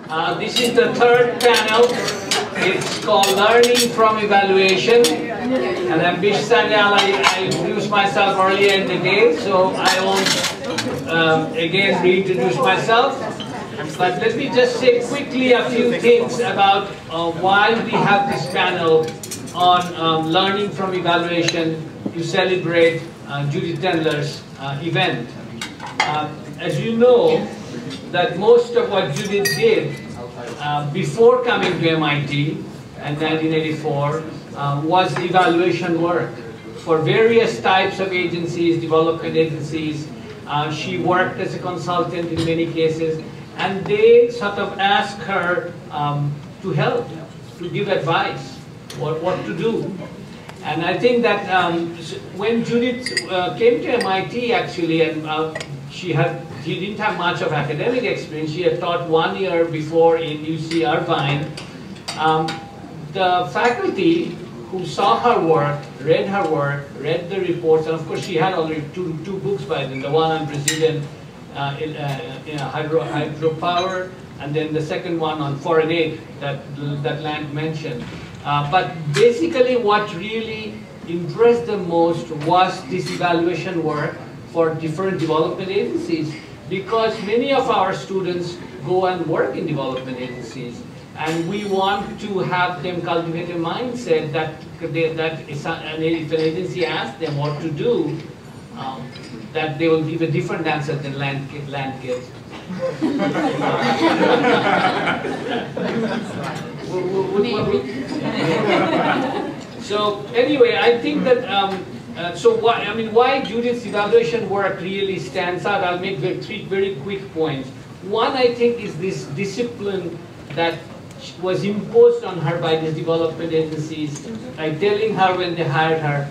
This is the third panel. It's called Learning from Evaluation. And I'm Bish Sanyal. I introduced myself earlier in the day, so I won't again reintroduce myself. But let me just say quickly a few things about why we have this panel on learning from evaluation to celebrate Judith Tendler's event. As you know, that most of what Judith did before coming to MIT in 1984 was evaluation work for various types of agencies, development agencies. She worked as a consultant in many cases, and they sort of asked her to help, to give advice, what to do. And I think that when Judith came to MIT actually, and she didn't have much of academic experience. She had taught 1 year before in UC Irvine. The faculty who saw her work, read the reports, and of course she had already two books by then, the one on Brazilian hydropower, and then the second one on foreign aid that Land mentioned. But basically what really impressed them most was this evaluation work for different development agencies, because many of our students go and work in development agencies, and we want to have them cultivate a mindset that if an agency asks them what to do, that they will give a different answer than Land gives. So anyway, I think that why Judith's evaluation work really stands out. I'll make three very quick points. One, I think, is this discipline that was imposed on her by these development agencies, like telling her when they hired her,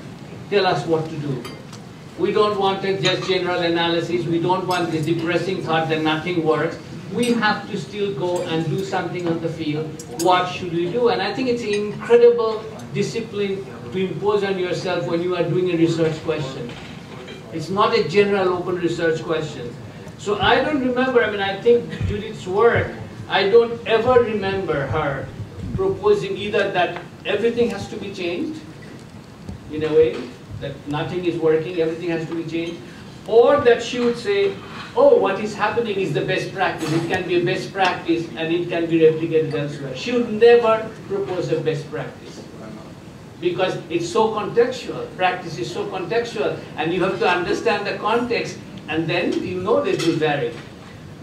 tell us what to do. We don't want just general analysis. We don't want this depressing thought that nothing works. We have to still go and do something on the field. What should we do? And I think it's an incredible discipline to impose on yourself when you are doing a research question. It's not a general open research question. So I don't remember, I think Judith's work, I don't ever remember her proposing either that everything has to be changed, in a way, that nothing is working, everything has to be changed, or that she would say, oh, what is happening is the best practice. It can be a best practice and it can be replicated elsewhere. She would never propose a best practice, because it's so contextual. Practice is so contextual, and you have to understand the context, and then you know that it will vary.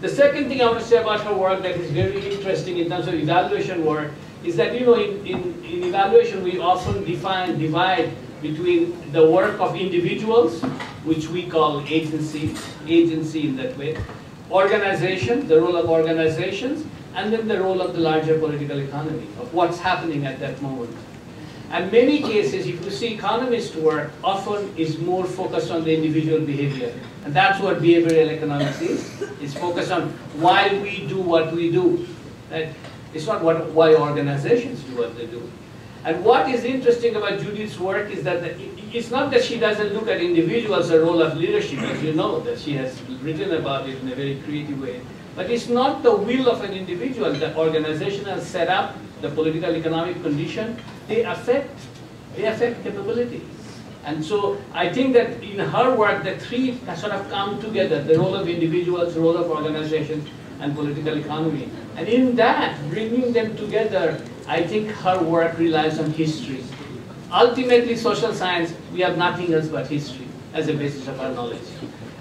The second thing I want to say about her work that is very interesting in terms of evaluation work is that, in evaluation we often divide between the work of individuals, which we call agency in that way, organization, the role of organizations, and then the role of the larger political economy, of what's happening at that moment. And many cases, if you see economist work, often is more focused on the individual behavior. And that's what behavioral economics is. It's focused on why we do what we do. Right? It's not why organizations do what they do. And what is interesting about Judith's work is that it's not that she doesn't look at individuals as a role of leadership, as you know, that she has written about it in a very creative way. But it's not the will of an individual. The organizational setup, the political economic condition, they affect capabilities. And so I think that in her work, the three sort of come together, the role of individuals, the role of organizations, and political economy. And in that, bringing them together, I think her work relies on history. Ultimately, social science, we have nothing else but history as a basis of our knowledge.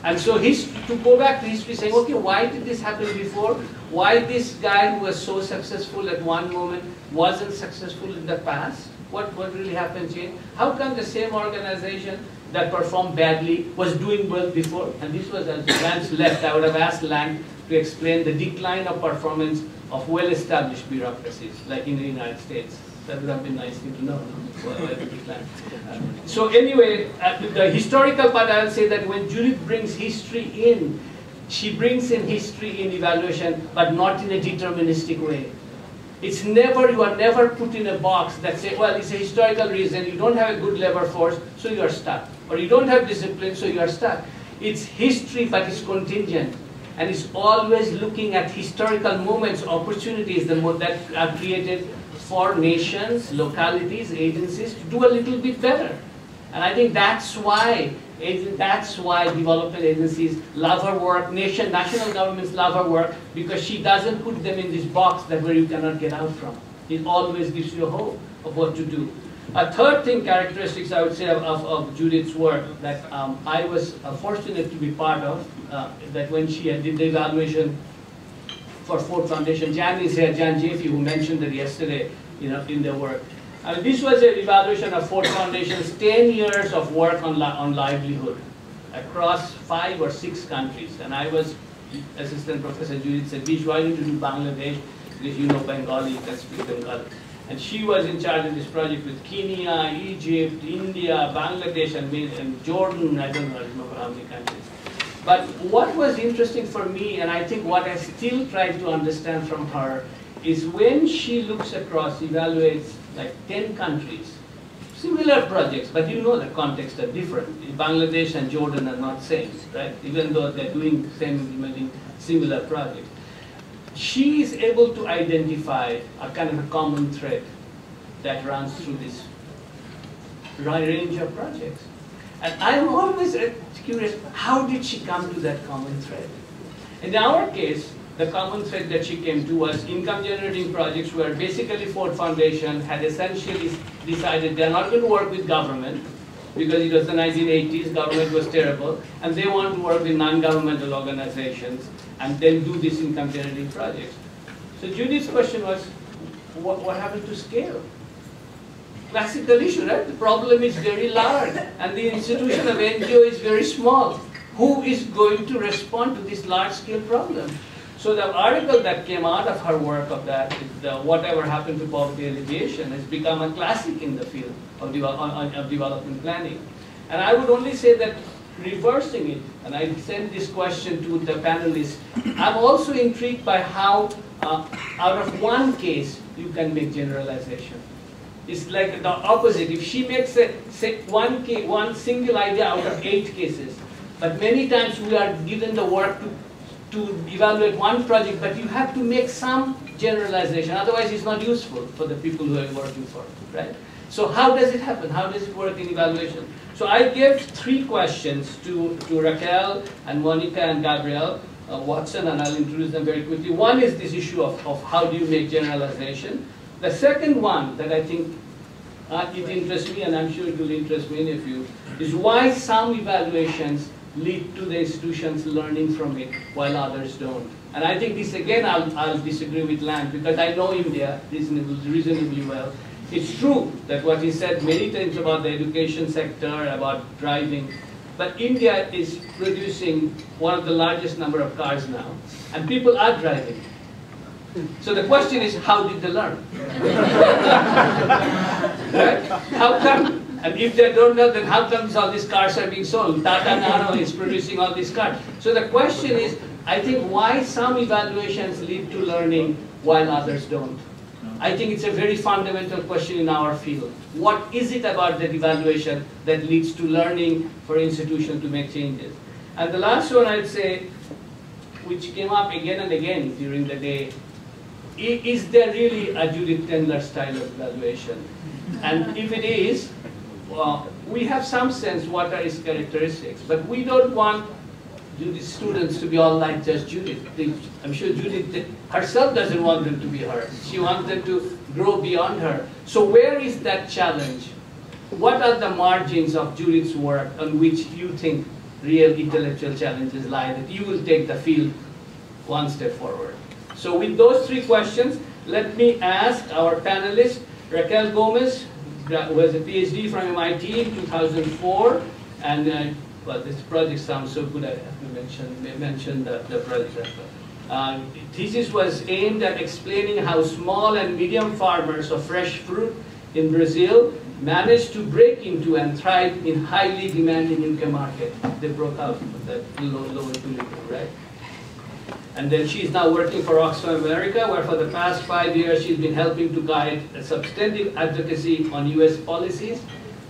And so to go back to history, saying, okay, why did this happen before? Why this guy who was so successful at one moment wasn't successful in the past? What really happened changed? How come the same organization that performed badly was doing well before? And this was, as Lance left, I would have asked Land to explain the decline of performance of well-established bureaucracies, like in the United States. That would have been nice thing to know. So anyway, the historical part, I'll say that when Judith brings history in, she brings in history in evaluation, but not in a deterministic way. It's never, you are never put in a box that say, well, it's a historical reason, you don't have a good labor force, so you are stuck. Or you don't have discipline, so you are stuck. It's history, but it's contingent. and is always looking at historical moments, opportunities that are created for nations, localities, agencies to do a little bit better. And I think that's why development agencies love her work, national governments love her work, because she doesn't put them in this box that where you cannot get out from. It always gives you a hope of what to do. A third thing, characteristics I would say of Judith's work that I was fortunate to be part of, that when she did the evaluation for Ford Foundation, Jan is here, Jan Jaffe, who mentioned it yesterday, in their work. This was an evaluation of Ford Foundation's 10 years of work on livelihood across 5 or 6 countries. And I was assistant professor. Judith said, Bish, why don't you do Bangladesh? Because you know Bengali, you can speak Bengali. And she was in charge of this project with Kenya, Egypt, India, Bangladesh, and Jordan. I don't remember how many countries. But what was interesting for me, and I think what I still try to understand from her, is when she looks across, evaluates like 10 countries, similar projects, but you know the context are different. Bangladesh and Jordan are not same, right? Even though they're doing implementing similar projects. She is able to identify a kind of a common thread that runs through this range of projects. And I'm always curious, how did she come to that common thread? In our case, the common thread that she came to was income-generating projects where basically Ford Foundation had essentially decided they're not going to work with government because it was the 1980s, government was terrible, and they want to work with non-governmental organizations and then do these income-generating projects. So Judith's question was, what happened to scale? Classical issue, right? The problem is very large, and the institution of NGO is very small. Who is going to respond to this large-scale problem? So the article that came out of her work of that, Whatever Happened to Poverty Alleviation, has become a classic in the field of development planning. And I would only say that reversing it, and I sent this question to the panelists, I'm also intrigued by how out of one case you can make generalization. It's like the opposite. If she makes one single idea out of 8 cases, but many times we are given the work to evaluate one project, but you have to make some generalization, otherwise it's not useful for the people who are working for it, right? So how does it happen? How does it work in evaluation? So I gave 3 questions to Raquel and Monica and Gabrielle Watson, and I'll introduce them very quickly. One is this issue of how do you make generalization. The second one that I think it interests me, and I'm sure it will interest many of you, is why some evaluations lead to the institutions learning from it while others don't. And I think this, again, I'll disagree with Land, because I know India reasonably well. It's true that what he said many times about the education sector, about driving, but India is producing one of the largest number of cars now, and people are driving. So the question is, how did they learn? Right? How come? And if they don't know, then how comes all these cars are being sold? Tata Nano is producing all these cars. So the question is, I think, why some evaluations lead to learning while others don't? I think it's a very fundamental question in our field. What is it about that evaluation that leads to learning for institutions to make changes? And the last one I'd say, which came up again and again during the day, is there really a Judith Tendler style of evaluation? And if it is, we have some sense what are its characteristics, but we don't want Judith's students to be all like just Judith. I'm sure Judith herself doesn't want them to be her. She wants them to grow beyond her. So where is that challenge? What are the margins of Judith's work on which you think real intellectual challenges lie, that you will take the field one step forward? So with those 3 questions, let me ask our panelists, Raquel Gomez, who has a PhD from MIT in 2004, and well, this project sounds so good, I have to mention the project. Thesis was aimed at explaining how small and medium farmers of fresh fruit in Brazil managed to break into and thrive in highly demanding income market. They broke out of that lower equilibrium, right? And then she's now working for Oxfam America, where for the past 5 years she's been helping to guide a substantive advocacy on US policies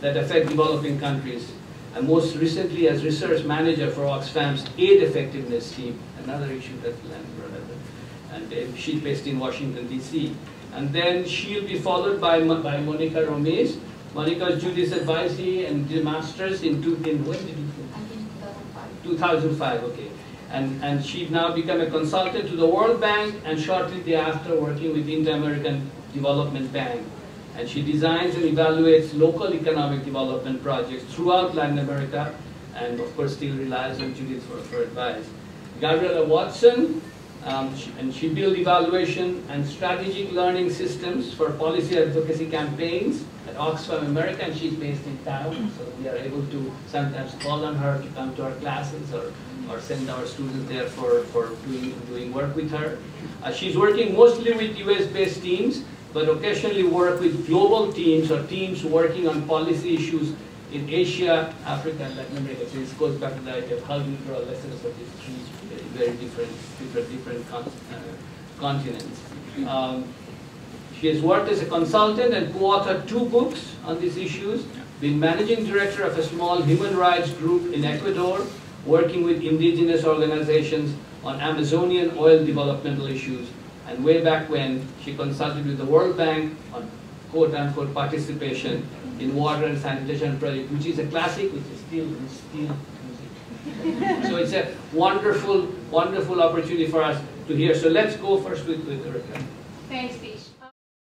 that affect developing countries. and most recently as research manager for Oxfam's aid effectiveness team, another issue that and she's based in Washington, D.C. And then she'll be followed by Monica Romes. Monica is Judith's advisee and did masters in when did you finish? I think 2005. 2005, okay. And she'd now become a consultant to the World Bank and shortly thereafter working with the Inter-American Development Bank. And she designs and evaluates local economic development projects throughout Latin America, and of course still relies on Judith for advice. Gabriela Watson, she built evaluation and strategic learning systems for policy advocacy campaigns at Oxfam America, and she's based in town, so we are able to sometimes call on her to come to our classes or send our students there for doing work with her. She's working mostly with US-based teams, but occasionally work with global teams or teams working on policy issues in Asia, Africa, and Latin America. So this goes back to the idea of how do you draw lessons of these three very different continents. She has worked as a consultant and co-authored 2 books on these issues, been managing director of a small human rights group in Ecuador, working with indigenous organizations on Amazonian oil developmental issues, and way back when, she consulted with the World Bank on quote-unquote participation in water and sanitation project, which is a classic, which is still music. So it's a wonderful, wonderful opportunity for us to hear. So let's go first with Rebecca. Thanks, Steve.